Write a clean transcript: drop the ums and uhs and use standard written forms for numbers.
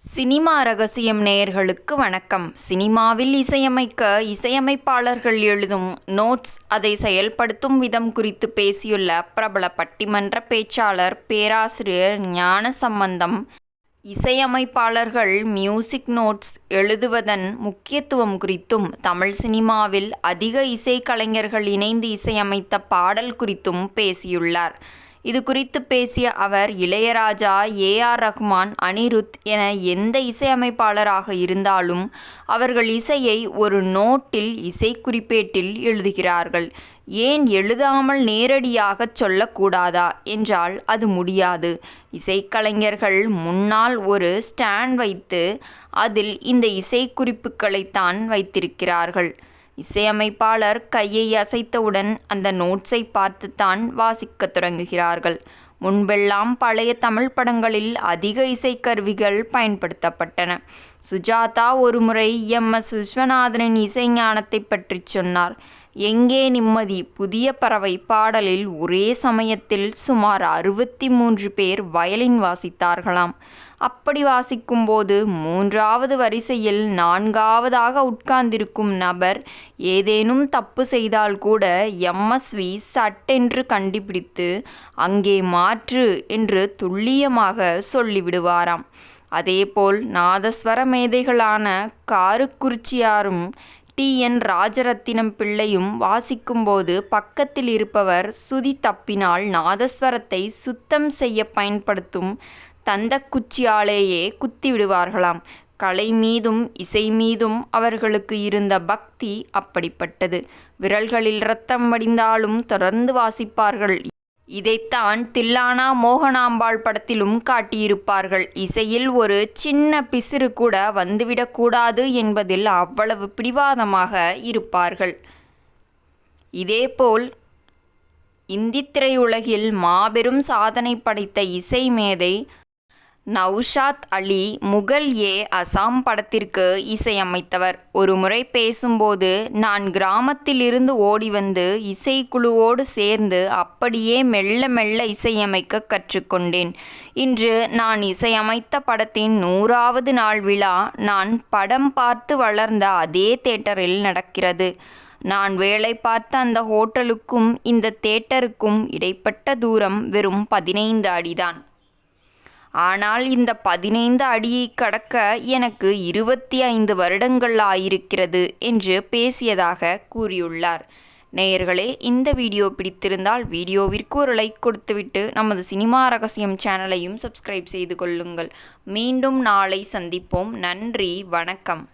Cinema ரகசியம் நேயர்களுக்கு வணக்கம். சினிமாவில் இசையமைக்க இசையமைப்பாளர்கள் எழுதும் நோட்ஸ், அதை செயல்படுத்தும் விதம் குறித்து பேசியுள்ள பிரபல பட்டிமன்ற பேச்சாளர் பேராசிரியர் ஞானசம்பந்தம், இசையமைப்பாளர்கள் மியூசிக் நோட்ஸ் எழுதுவதன் முக்கியத்துவம் குறித்தும், தமிழ் சினிமாவில் அதிக இசைக்கலைஞர்கள் இணைந்து இசையமைத்த பாடல் குறித்தும் பேசியுள்ளார். இது குறித்து பேசிய அவர், இளையராஜா, ஏ.ஆர். ரஹ்மான், அனிருத் என எந்த இசையமைப்பாளராக இருந்தாலும் அவர்கள் இசையை ஒரு நோட்டில், இசைக்குறிப்பேட்டில் எழுதுகிறார்கள். ஏன் எழுதாமல் நேரடியாகச் சொல்லக்கூடாதா என்றால் அது முடியாது. இசைக்கலைஞர்கள் முன்னால் ஒரு ஸ்டாண்ட் வைத்து அதில் இந்த இசைக்குறிப்புகளைத்தான் வைத்திருக்கிறார்கள். இசையமைப்பாளர் கையை அசைத்தவுடன் அந்த நோட்ஸை பார்த்துத்தான் வாசிக்கத் தொடங்குகிறார்கள். முன்பெல்லாம் பழைய தமிழ் படங்களில் அதிக இசைக்கருவிகள் பயன்படுத்தப்பட்டன. சுஜாதா ஒருமுறை எம்.எஸ். விஸ்வநாதனின் இசைஞானத்தை பற்றி சொன்னார். எங்கே நிம்மதி புதிய பறவை பாடலில் ஒரே சமயத்தில் சுமார் 63 பேர் வயலின் வாசித்தார்களாம். அப்படி வாசிக்கும்போது 3வது வரிசையில் 4வதாக உட்கார்ந்திருக்கும் நபர் ஏதேனும் தப்பு செய்தால் கூட எம்.எஸ்.வி. சட்டென்று கண்டுபிடித்து அங்கே மாற்று என்று துல்லியமாக சொல்லிவிடுவாராம். அதேபோல் நாதஸ்வர மேதைகளான காருக்குறிச்சியாரும் டி.என். ராஜரத்தினம் பிள்ளையும் வாசிக்கும்போது பக்கத்தில் இருப்பவர் சுதி தப்பினால் நாதஸ்வரத்தை சுத்தம் செய்ய பயன்படுத்தும் தந்தக்குச்சியாலேயே குத்தி விடுவார்களாம். கலை மீதும் இசை மீதும் அவர்களுக்கு இருந்த பக்தி அப்படிப்பட்டது. விரல்களில் இரத்தம் வடிந்தாலும் தொடர்ந்து வாசிப்பார்கள். இதைத்தான் தில்லானா மோகனாம்பாள் படத்திலும் காட்டியிருப்பார்கள். இசையில் ஒரு சின்ன பிசிறு கூட வந்துவிடக்கூடாது என்பதில் அவ்வளவு பிடிவாதமாக இருப்பார்கள். இதேபோல் இந்தி திரையுலகில் மாபெரும் சாதனை படைத்த இசை மேதை நௌஷாத் அலி முகல்-ஏ அசாம் படத்திற்கு இசையமைத்தவர். ஒருமுறை பேசும்போது, நான் கிராமத்திலிருந்து ஓடி வந்து இசைக்குழுவோடு சேர்ந்து அப்படியே மெல்ல மெல்ல இசையமைக்க கற்றுக்கொண்டேன். இன்று நான் இசையமைத்த படத்தின் 100வது நாள் விழா நான் படம் பார்த்து வளர்ந்த அதே தியேட்டரில் நடக்கிறது. நான் வேலை பார்த்த அந்த ஹோட்டலுக்கும் இந்த தியேட்டருக்கும் இடைப்பட்ட தூரம் வெறும் 15 அடிதான். ஆனால் இந்த 15 அடியை கடக்க எனக்கு 25 வருடங்கள் ஆயிருக்கிறது என்று பேசியதாக கூறியுள்ளார். நேயர்களே, இந்த வீடியோ பிடித்திருந்தால் வீடியோவிற்கு ஒரு லைக் கொடுத்துவிட்டு நமது சினிமா ரகசியம் சேனலையும் சப்ஸ்கிரைப் செய்து கொள்ளுங்கள். மீண்டும் நாளை சந்திப்போம். நன்றி, வணக்கம்.